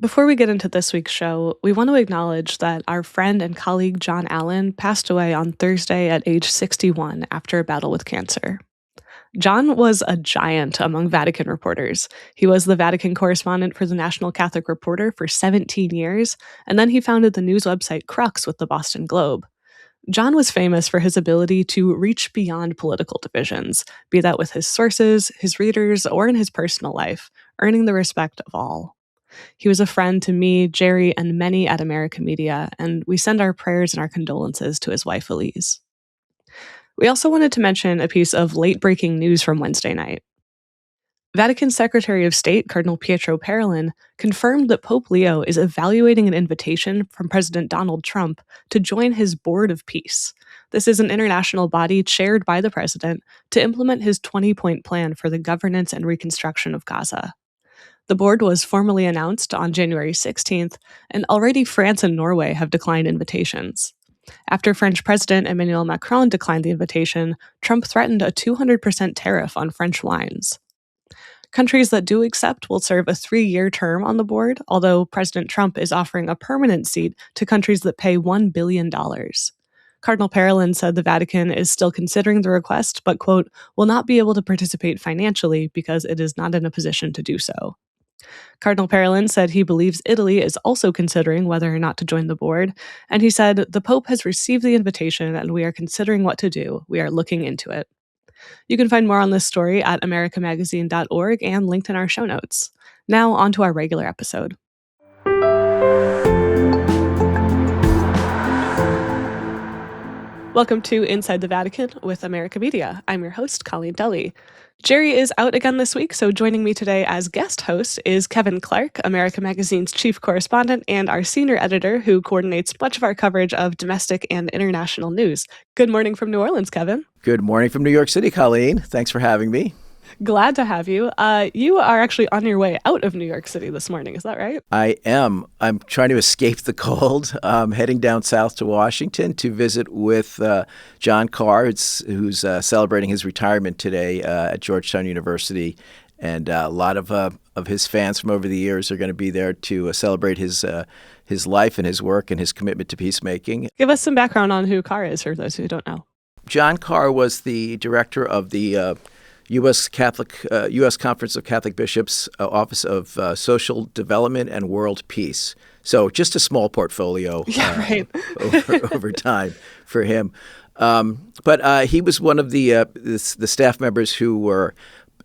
Before we get into this week's show, we want to acknowledge that our friend and colleague John Allen passed away on Thursday at age 61 after a battle with cancer. John was a giant among Vatican reporters. He was the Vatican correspondent for the National Catholic Reporter for 17 years, and then he founded the news website Crux with the Boston Globe. John was famous for his ability to reach beyond political divisions, be that with his sources, his readers, or in his personal life, earning the respect of all. He was a friend to me, Jerry, and many at America Media, and we send our prayers and our condolences to his wife, Elise. We also wanted to mention a piece of late-breaking news from Wednesday night. Vatican Secretary of State Cardinal Pietro Parolin confirmed that Pope Leo is evaluating an invitation from President Donald Trump to join his Board of Peace. This is an international body chaired by the president to implement his 20-point plan for the governance and reconstruction of Gaza. The board was formally announced on January 16th, and already France and Norway have declined invitations. After French President Emmanuel Macron declined the invitation, Trump threatened a 200% tariff on French wines. Countries that do accept will serve a 3-year term on the board, although President Trump is offering a permanent seat to countries that pay $1 billion. Cardinal Parolin said the Vatican is still considering the request, but, quote, will not be able to participate financially because it is not in a position to do so. Cardinal Parolin said he believes Italy is also considering whether or not to join the board, and he said, the Pope has received the invitation and we are considering what to do. We are looking into it. You can find more on this story at americamagazine.org and linked in our show notes. Now, on to our regular episode. Welcome to Inside the Vatican with America Media. I'm your host, Colleen Dulle. Jerry is out again this week, so joining me today as guest host is Kevin Clarke, America Magazine's chief correspondent and our senior editor who coordinates much of our coverage of domestic and international news. Good morning from New Orleans, Kevin. Good morning from New York City, Colleen. Thanks for having me. Glad to have you. You are actually on your way out of New York City this morning. Is that right? I am. I'm trying to escape the cold. I'm heading down south to Washington to visit with John Carr, who's celebrating his retirement today at Georgetown University. And a lot of his fans from over the years are going to be there to celebrate his life and his work and his commitment to peacemaking. Give us some background on who Carr is for those who don't know. John Carr was the director of the U.S. Conference of Catholic Bishops Office of Social Development and World Peace. So just a small portfolio over time for him. But he was one of the staff members who were,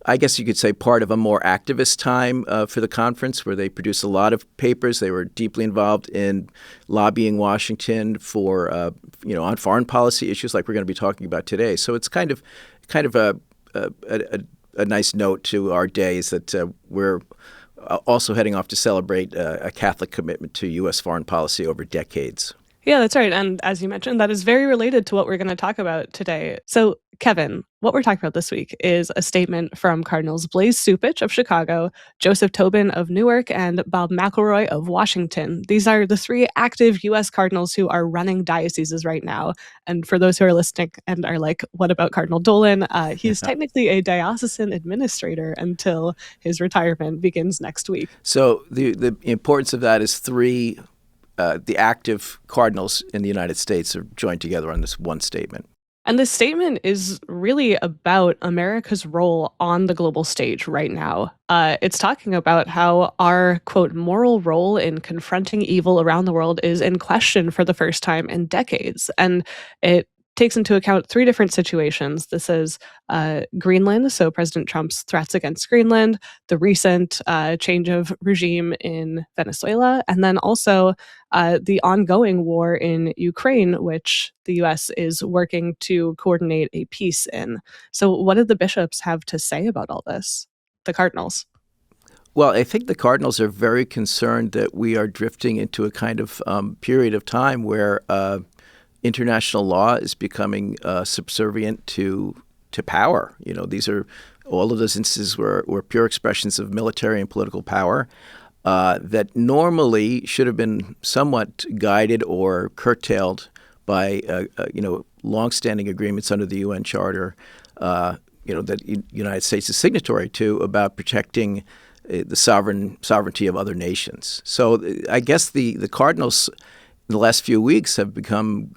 I guess you could say, part of a more activist time for the conference, where they produced a lot of papers. They were deeply involved in lobbying Washington for, on foreign policy issues like we're going to be talking about today. So it's kind of a nice note to our days that we're also heading off to celebrate a Catholic commitment to U.S. foreign policy over decades. Yeah, that's right. And as you mentioned, that is very related to what we're going to talk about today. So, Kevin, what we're talking about this week is a statement from Cardinals Blaise Cupich of Chicago, Joseph Tobin of Newark, and Bob McElroy of Washington. These are the 3 active U.S. cardinals who are running dioceses right now. And for those who are listening and are like, what about Cardinal Dolan? He's technically a diocesan administrator until his retirement begins next week. So the importance of that is the active cardinals in the United States are joined together on this one statement. And this statement is really about America's role on the global stage right now. It's talking about how our, quote, moral role in confronting evil around the world is in question for the first time in decades. And it takes into account 3 different situations. This is Greenland, so President Trump's threats against Greenland, the recent change of regime in Venezuela, and then also the ongoing war in Ukraine, which the U.S. is working to coordinate a peace in. So what did the bishops have to say about all this, the cardinals? Well, I think the cardinals are very concerned that we are drifting into a kind of period of time where international law is becoming subservient to power. These are all of those instances were pure expressions of military and political power that normally should have been somewhat guided or curtailed by longstanding agreements under the UN Charter, that the United States is signatory to about protecting the sovereignty of other nations. So I guess the Cardinals in the last few weeks have become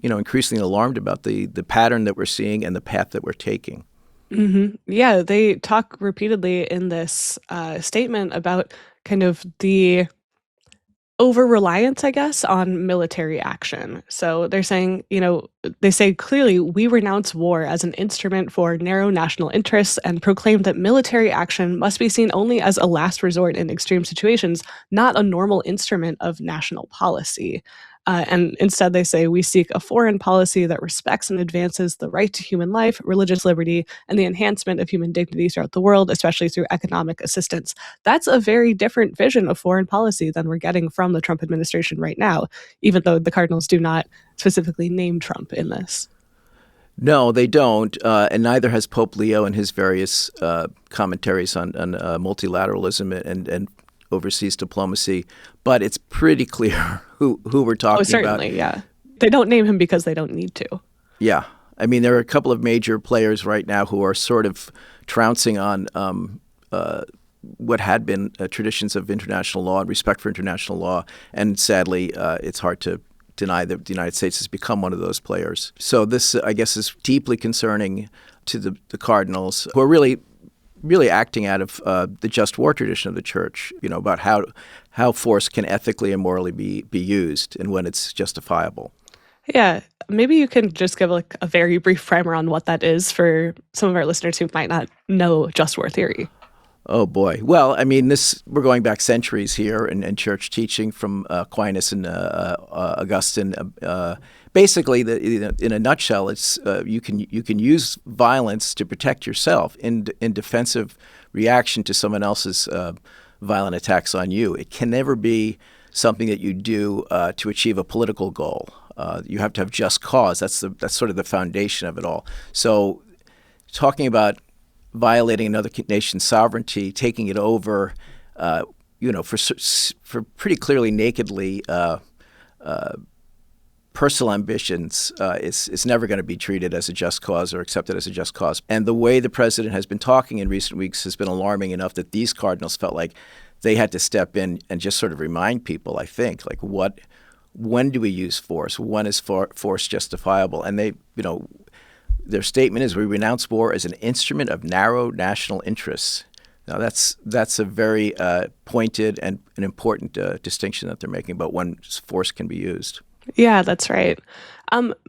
increasingly alarmed about the pattern that we're seeing and the path that we're taking. Mm-hmm. Yeah, they talk repeatedly in this statement about kind of the over-reliance, I guess, on military action. So they're saying, they say clearly, we renounce war as an instrument for narrow national interests and proclaim that military action must be seen only as a last resort in extreme situations, not a normal instrument of national policy. And instead, they say we seek a foreign policy that respects and advances the right to human life, religious liberty, and the enhancement of human dignity throughout the world, especially through economic assistance. That's a very different vision of foreign policy than we're getting from the Trump administration right now, even though the Cardinals do not specifically name Trump in this. No, they don't, and neither has Pope Leo in his various commentaries on multilateralism and overseas diplomacy. But it's pretty clear who we're talking about. Oh, certainly, yeah. They don't name him because they don't need to. Yeah. I mean, there are a couple of major players right now who are sort of trouncing on what had been traditions of international law and respect for international law. And sadly, it's hard to deny that the United States has become one of those players. So this, I guess, is deeply concerning to the Cardinals, who are really acting out of the just war tradition of the Church, about how force can ethically and morally be used and when it's justifiable. Yeah, maybe you can just give a very brief primer on what that is for some of our listeners who might not know just war theory. Oh, boy. Well, I mean, we're going back centuries here in church teaching from Aquinas and Augustine. Basically, in a nutshell, it's you can use violence to protect yourself in defensive reaction to someone else's violent attacks on you. It can never be something that you do to achieve a political goal. You have to have just cause. That's sort of the foundation of it all. So, talking about violating another nation's sovereignty, taking it over, for pretty clearly nakedly personal ambitions is never going to be treated as a just cause or accepted as a just cause. And the way the president has been talking in recent weeks has been alarming enough that these cardinals felt like they had to step in and just sort of remind people, I think, like when do we use force? When is force justifiable? And they, their statement is, we renounce war as an instrument of narrow national interests. Now, that's a very pointed and an important distinction that they're making about when force can be used. Yeah, that's right.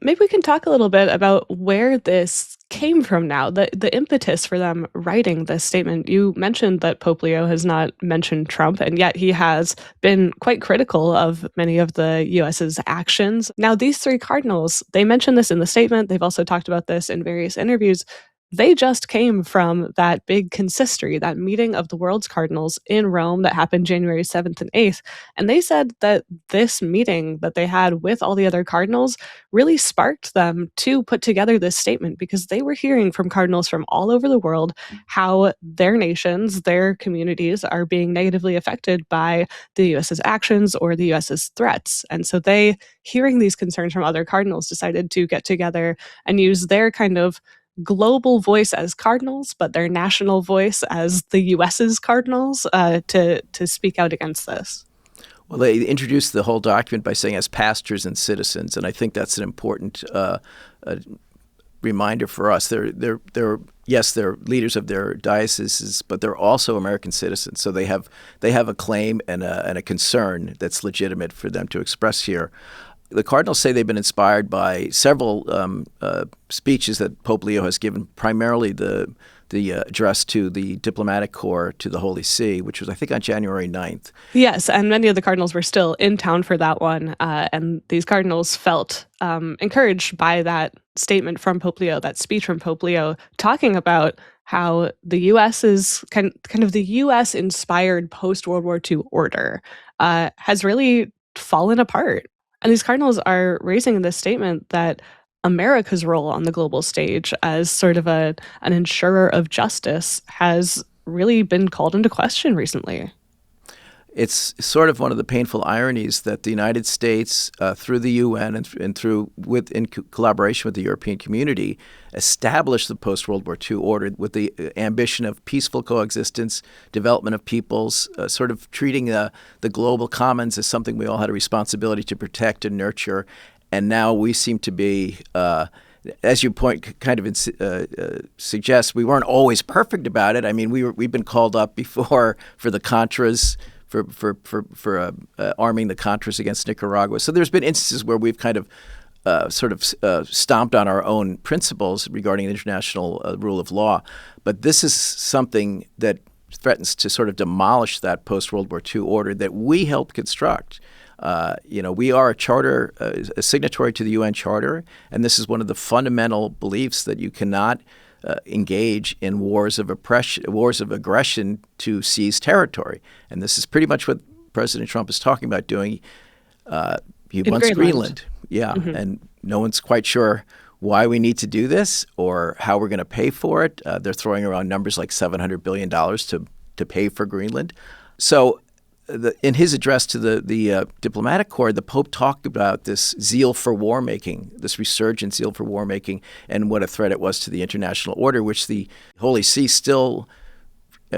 Maybe we can talk a little bit about where this came from now, the impetus for them writing this statement. You mentioned that Pope Leo has not mentioned Trump, and yet he has been quite critical of many of the U.S.'s actions. Now, these three cardinals, they mentioned this in the statement. They've also talked about this in various interviews. They just came from that big consistory, that meeting of the world's cardinals in Rome that happened January 7th and 8th. And they said that this meeting that they had with all the other cardinals really sparked them to put together this statement, because they were hearing from cardinals from all over the world how their nations, their communities are being negatively affected by the US's actions or the US's threats. And so they, hearing these concerns from other cardinals, decided to get together and use their kind of global voice as cardinals, but their national voice as the US's cardinals to speak out against this. Well, they introduced the whole document by saying as pastors and citizens, and I think that's an important reminder for us. They're leaders of their dioceses, but they're also American citizens, so they have a claim and a concern that's legitimate for them to express here. The cardinals say they've been inspired by several speeches that Pope Leo has given, primarily the address to the diplomatic corps to the Holy See, which was, I think, on January 9th. Yes, and many of the cardinals were still in town for that one, and these cardinals felt encouraged by that statement from Pope Leo, that speech from Pope Leo, talking about how the U.S. is kind of the U.S.-inspired post-World War II order has really fallen apart. And these cardinals are raising in this statement that America's role on the global stage as sort of an ensurer of justice has really been called into question recently. it's sort of one of the painful ironies that the United States, through the UN and in collaboration with the European community, established the post-World War II order with the ambition of peaceful coexistence, development of peoples, sort of treating the global commons as something we all had a responsibility to protect and nurture. And now we seem to be, as you suggest, we weren't always perfect about it. I mean, we've been called up before for the Contras, for arming the Contras against Nicaragua. So there's been instances where we've kind of stomped on our own principles regarding international rule of law. But this is something that threatens to sort of demolish that post-World War II order that we helped construct. We are a signatory to the UN Charter, and this is one of the fundamental beliefs that you cannot engage in wars of aggression to seize territory. And this is pretty much what President Trump is talking about doing. He wants Greenland. Yeah, mm-hmm. And no one's quite sure why we need to do this or how we're going to pay for it. They're throwing around numbers like $700 billion to pay for Greenland. So in his address to the diplomatic corps, the Pope talked about this zeal for war making, this resurgent zeal for war making, and what a threat it was to the international order, which the Holy See still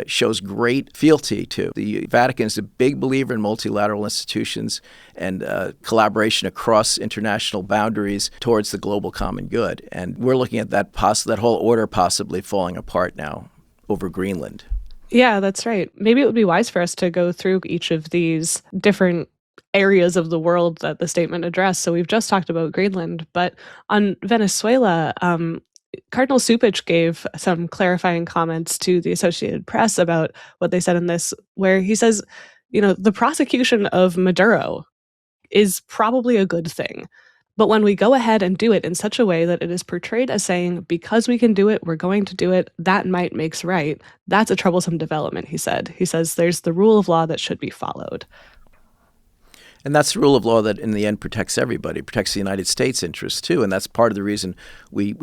shows great fealty to. The Vatican is a big believer in multilateral institutions and collaboration across international boundaries towards the global common good. And we're looking at that whole order possibly falling apart now over Greenland. Yeah, that's right. Maybe it would be wise for us to go through each of these different areas of the world that the statement addressed. So we've just talked about Greenland, but on Venezuela, Cardinal Cupich gave some clarifying comments to the Associated Press about what they said in this, where he says, the prosecution of Maduro is probably a good thing. But when we go ahead and do it in such a way that it is portrayed as saying, because we can do it, we're going to do it, that might makes right, that's a troublesome development, he said. He says there's the rule of law that should be followed. And that's the rule of law that in the end protects everybody, protects the United States' interests too. And that's part of the reason we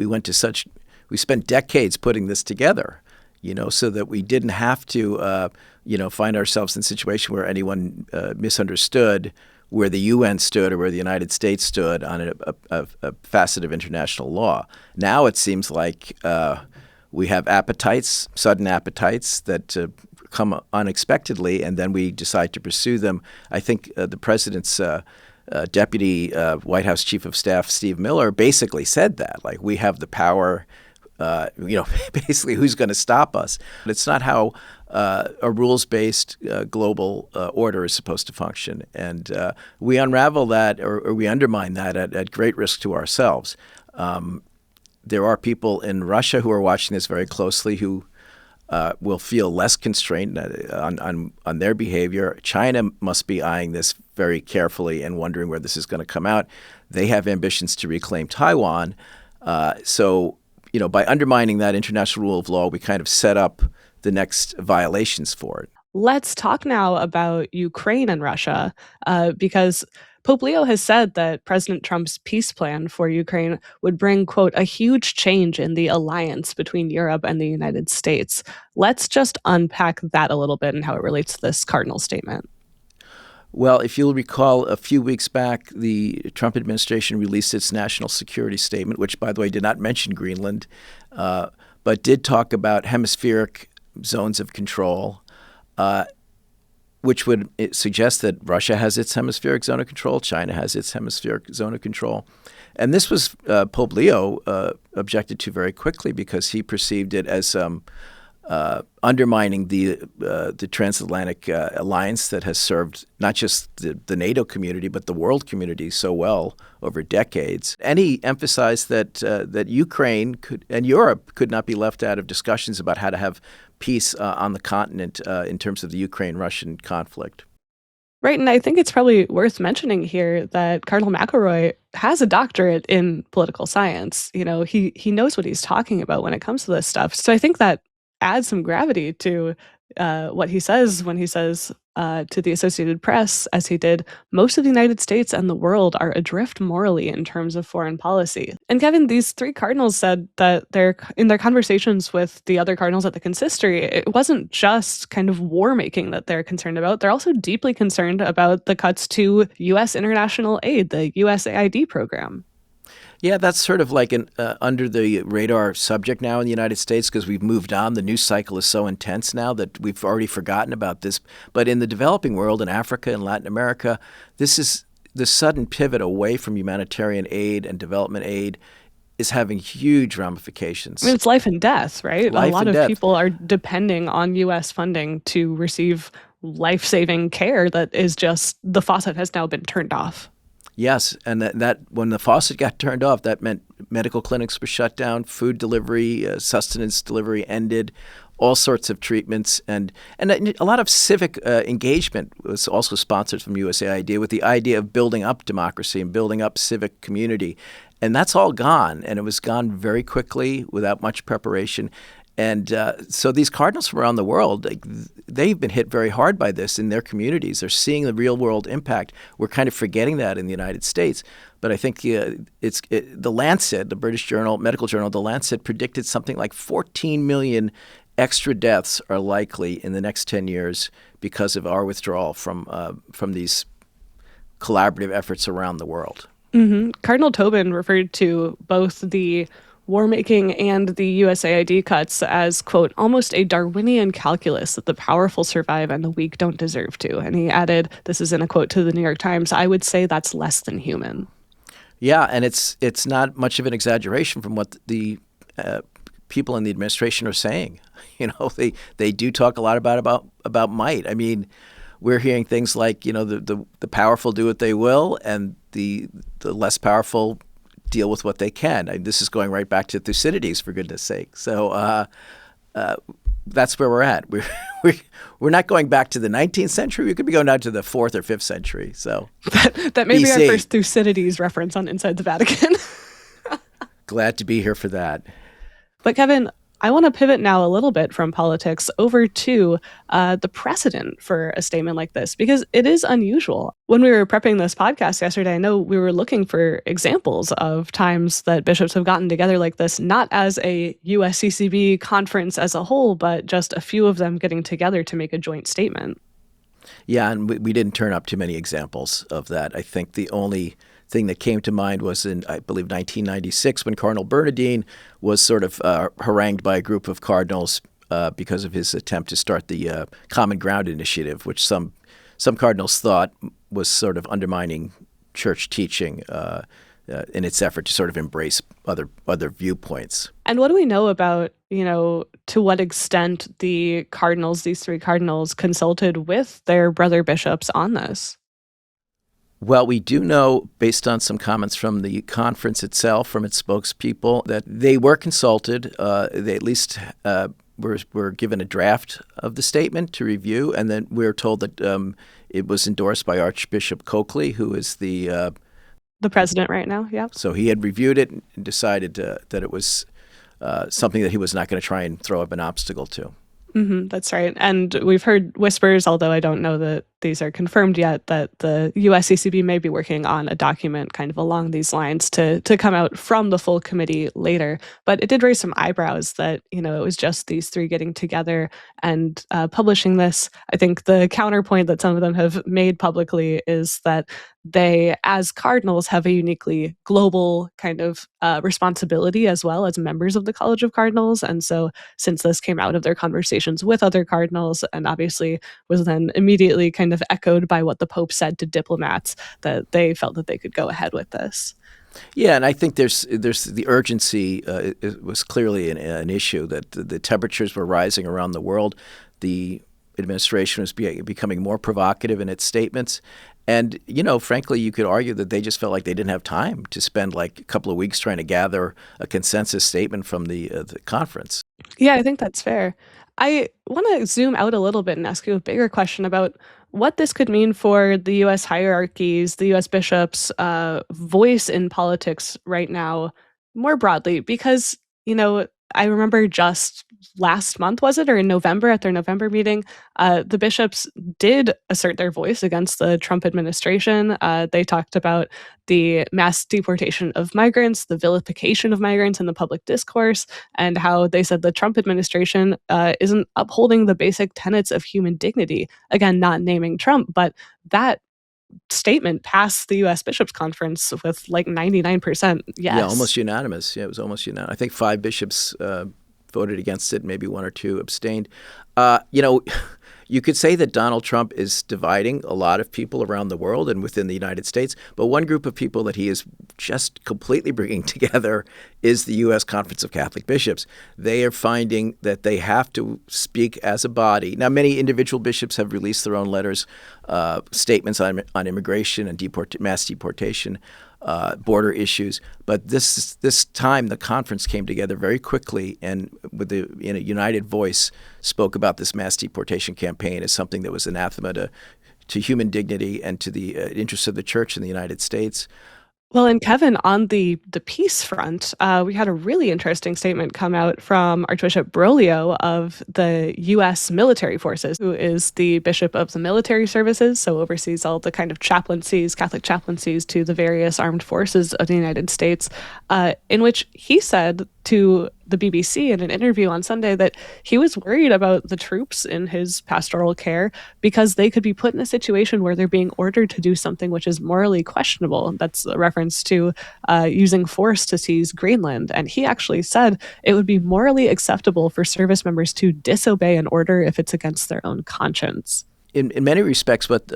spent decades putting this together, so that we didn't have to, find ourselves in a situation where anyone misunderstood where the UN stood or where the United States stood on a facet of international law. Now it seems like we have sudden appetites that come unexpectedly, and then we decide to pursue them. I think the president's deputy White House Chief of Staff, Steve Miller, basically said that. Like, we have the power, basically who's going to stop us? But it's not how a rules-based global order is supposed to function. And we unravel that or we undermine that at great risk to ourselves. There are people in Russia who are watching this very closely who will feel less constrained on their behavior. China must be eyeing this very carefully and wondering where this is going to come out. They have ambitions to reclaim Taiwan. So by undermining that international rule of law, we kind of set up the next violations for it. Let's talk now about Ukraine and Russia, because Pope Leo has said that President Trump's peace plan for Ukraine would bring, quote, a huge change in the alliance between Europe and the United States. Let's just unpack that a little bit and how it relates to this cardinal statement. Well, if you'll recall, a few weeks back, the Trump administration released its national security statement, which, by the way, did not mention Greenland, but did talk about hemispheric zones of control, which would suggest that Russia has its hemispheric zone of control, China has its hemispheric zone of control. And this was Pope Leo objected to very quickly because he perceived it as undermining the transatlantic alliance that has served not just the NATO community but the world community so well over decades. And he emphasized that Ukraine and Europe could not be left out of discussions about how to have peace on the continent in terms of the Ukraine-Russian conflict. Right, and I think it's probably worth mentioning here that Cardinal McElroy has a doctorate in political science. He knows what he's talking about when it comes to this stuff. So I think that adds some gravity to what he says when he says to the Associated Press, as he did, most of the United States and the world are adrift morally in terms of foreign policy. And Kevin, these three cardinals said that in their conversations with the other cardinals at the consistory, it wasn't just kind of war making that they're concerned about. They're also deeply concerned about the cuts to U.S. international aid, the USAID program. Yeah, that's sort of like an under the radar subject now in the United States because we've moved on. The news cycle is so intense now that we've already forgotten about this. But in the developing world, in Africa and Latin America, this is the sudden pivot away from humanitarian aid and development aid is having huge ramifications. I mean, it's life and death, right? Life a lot and of death. people are depending on U.S. funding to receive life-saving care that is just the faucet has now been turned off. Yes, and that when the faucet got turned off, that meant medical clinics were shut down, food delivery, sustenance delivery ended, all sorts of treatments, and a lot of civic engagement was also sponsored from USAID with the idea of building up democracy and building up civic community. And that's all gone, and it was gone very quickly without much preparation. And so these cardinals from around the world, they've been hit very hard by this in their communities. They're seeing the real world impact. We're kind of forgetting that in the United States. But I think the Lancet, the British medical journal, the Lancet predicted something like 14 million extra deaths are likely in the next 10 years because of our withdrawal from these collaborative efforts around the world. Mm-hmm. Cardinal Tobin referred to both the war-making and the USAID cuts as, quote, almost a Darwinian calculus that the powerful survive and the weak don't deserve to. And he added, this is in a quote to the New York Times, I would say that's less than human. Yeah, and it's not much of an exaggeration from what the people in the administration are saying. You know, they do talk a lot about might. I mean, we're hearing things like, you know, the powerful do what they will and the less powerful deal with what they can. This is going right back to Thucydides, for goodness sake. So that's where we're at. We're not going back to the 19th century. We could be going down to the 4th or 5th century. So that may be our BC. first Thucydides reference on Inside the Vatican. Glad to be here for that. But Kevin, I want to pivot now a little bit from politics over to the precedent for a statement like this, because it is unusual. When we were prepping this podcast yesterday, I know we were looking for examples of times that bishops have gotten together like this, not as a USCCB conference as a whole, but just a few of them getting together to make a joint statement. Yeah, and we didn't turn up too many examples of that. I think the only thing that came to mind was in, I believe, 1996 when Cardinal Bernardine was sort of harangued by a group of cardinals because of his attempt to start the Common Ground Initiative, which some cardinals thought was sort of undermining church teaching in its effort to sort of embrace other viewpoints. And what do we know about, you know, to what extent the cardinals, these three cardinals, consulted with their brother bishops on this? Well, we do know, based on some comments from the conference itself, from its spokespeople, that they were consulted. They at least were given a draft of the statement to review, and then we were told that it was endorsed by Archbishop Coakley, who is the president right now. Yeah. So he had reviewed it and decided that it was something that he was not going to try and throw up an obstacle to. Mm-hmm, that's right. And we've heard whispers, although I don't know that these are confirmed yet, that the USCCB may be working on a document kind of along these lines to come out from the full committee later. But it did raise some eyebrows that, you know, it was just these three getting together and publishing this. I think the counterpoint that some of them have made publicly is that they, as cardinals, have a uniquely global kind of responsibility as well as members of the College of Cardinals. And so since this came out of their conversations with other cardinals and obviously was then immediately kind of echoed by what the Pope said to diplomats, that they felt that they could go ahead with this. Yeah, and I think there's the urgency it was clearly an issue that the temperatures were rising around the world. The administration was becoming more provocative in its statements. And, you know, frankly, you could argue that they just felt like they didn't have time to spend like a couple of weeks trying to gather a consensus statement from the conference. Yeah, I think that's fair. I want to zoom out a little bit and ask you a bigger question about what this could mean for the U.S. hierarchies, the U.S. bishops' voice in politics right now, more broadly, because, you know, I remember just last month, was it, or in November at their November meeting, the bishops did assert their voice against the Trump administration. They talked about the mass deportation of migrants, the vilification of migrants in the public discourse, and how they said the Trump administration isn't upholding the basic tenets of human dignity. Again, not naming Trump, but that statement passed the US Bishops' Conference with like 99% yes. Yeah, almost unanimous. Yeah, it was almost unanimous. I think 5 bishops voted against it, maybe 1 or 2 abstained. You could say that Donald Trump is dividing a lot of people around the world and within the United States, but one group of people that he is just completely bringing together is the U.S. Conference of Catholic Bishops. They are finding that they have to speak as a body. Now, many individual bishops have released their own letters, statements on immigration and mass deportation, border issues. But this time, the conference came together very quickly and in a united voice spoke about this mass deportation campaign as something that was anathema to human dignity and to the interests of the church in the United States. Well, and Kevin, on the peace front, we had a really interesting statement come out from Archbishop Broglio of the U.S. military forces, who is the bishop of the military services, so oversees all the kind of chaplaincies, Catholic chaplaincies to the various armed forces of the United States, in which he said to the BBC in an interview on Sunday that he was worried about the troops in his pastoral care because they could be put in a situation where they're being ordered to do something which is morally questionable. That's a reference to using force to seize Greenland. And he actually said it would be morally acceptable for service members to disobey an order if it's against their own conscience. In many respects, what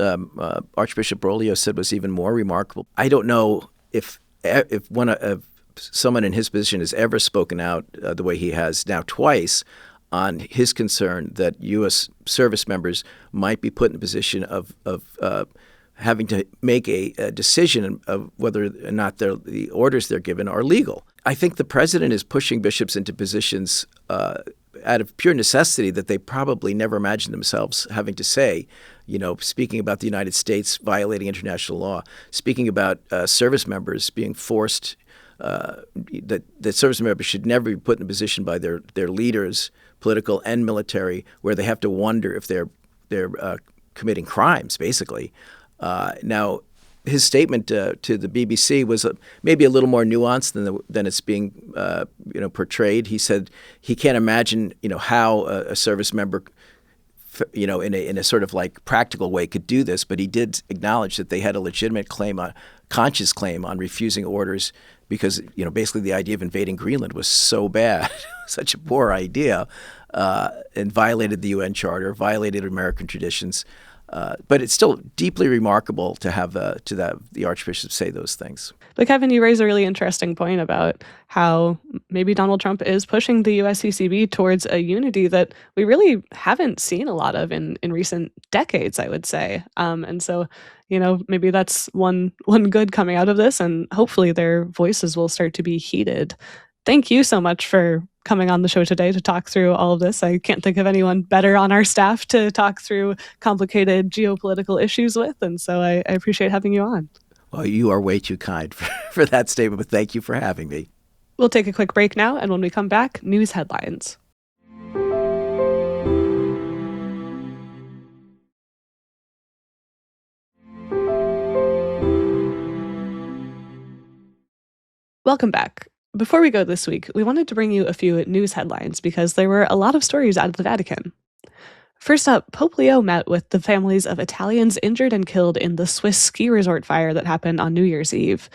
Archbishop Broglio said was even more remarkable. I don't know if someone in his position has ever spoken out the way he has now twice on his concern that U.S. service members might be put in a position of having to make a decision of whether or not the orders they're given are legal. I think the president is pushing bishops into positions out of pure necessity that they probably never imagined themselves having to say, speaking about the United States violating international law, speaking about service members being forced that service members should never be put in a position by their leaders, political and military, where they have to wonder if they're committing crimes, basically. Now, his statement to the BBC was maybe a little more nuanced than it's being portrayed. He said he can't imagine how a service member in a sort of like practical way could do this, but he did acknowledge that they had a legitimate conscious claim on refusing orders because, basically the idea of invading Greenland was so bad, such a poor idea, and violated the UN Charter, violated American traditions. But it's still deeply remarkable to have the Archbishop say those things. But Kevin, you raise a really interesting point about how maybe Donald Trump is pushing the USCCB towards a unity that we really haven't seen a lot of in recent decades, I would say. And so, maybe that's one good coming out of this, and hopefully their voices will start to be heeded. Thank you so much for coming on the show today to talk through all of this. I can't think of anyone better on our staff to talk through complicated geopolitical issues with, and so I appreciate having you on. Well, you are way too kind for that statement, but thank you for having me. We'll take a quick break now, and when we come back, news headlines. Welcome back. Before we go this week, we wanted to bring you a few news headlines because there were a lot of stories out of the Vatican. First up, Pope Leo met with the families of Italians injured and killed in the Swiss ski resort fire that happened on New Year's Eve.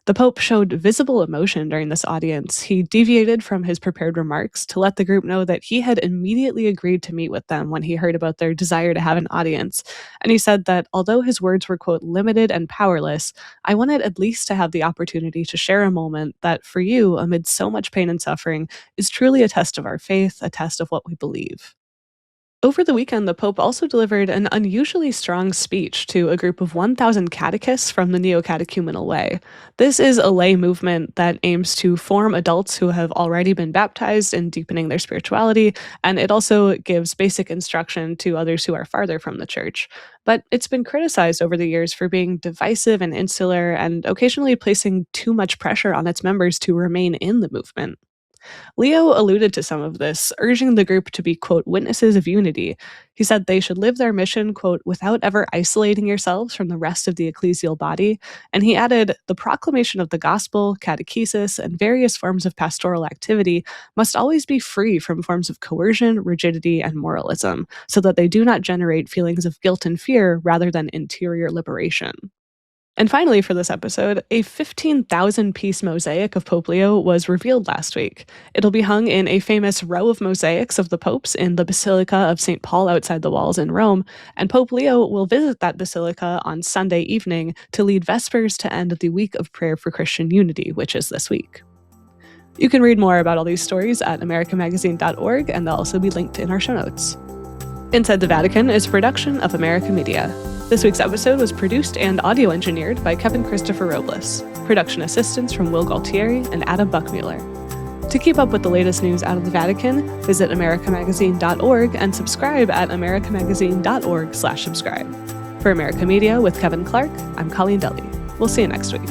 The Pope showed visible emotion during this audience. He deviated from his prepared remarks to let the group know that he had immediately agreed to meet with them when he heard about their desire to have an audience. And he said that although his words were, quote, limited and powerless, I wanted at least to have the opportunity to share a moment that for you, amid so much pain and suffering, is truly a test of our faith, a test of what we believe. Over the weekend, the Pope also delivered an unusually strong speech to a group of 1,000 catechists from the Neocatechumenal Way. This is a lay movement that aims to form adults who have already been baptized in deepening their spirituality, and it also gives basic instruction to others who are farther from the church. But it's been criticized over the years for being divisive and insular and occasionally placing too much pressure on its members to remain in the movement. Leo alluded to some of this, urging the group to be, quote, witnesses of unity. He said they should live their mission, quote, without ever isolating yourselves from the rest of the ecclesial body. And he added, the proclamation of the gospel, catechesis, and various forms of pastoral activity must always be free from forms of coercion, rigidity, and moralism, so that they do not generate feelings of guilt and fear rather than interior liberation. And finally, for this episode, a 15,000-piece mosaic of Pope Leo was revealed last week. It'll be hung in a famous row of mosaics of the popes in the Basilica of St. Paul outside the walls in Rome, and Pope Leo will visit that basilica on Sunday evening to lead Vespers to end the Week of Prayer for Christian Unity, which is this week. You can read more about all these stories at americamagazine.org, and they'll also be linked in our show notes. Inside the Vatican is a production of America Media. This week's episode was produced and audio engineered by Kevin Christopher Robles. Production assistance from Will Galtieri and Adam Buckmueller. To keep up with the latest news out of the Vatican, visit americamagazine.org and subscribe at americamagazine.org/subscribe. For America Media with Kevin Clarke, I'm Colleen Dulle. We'll see you next week.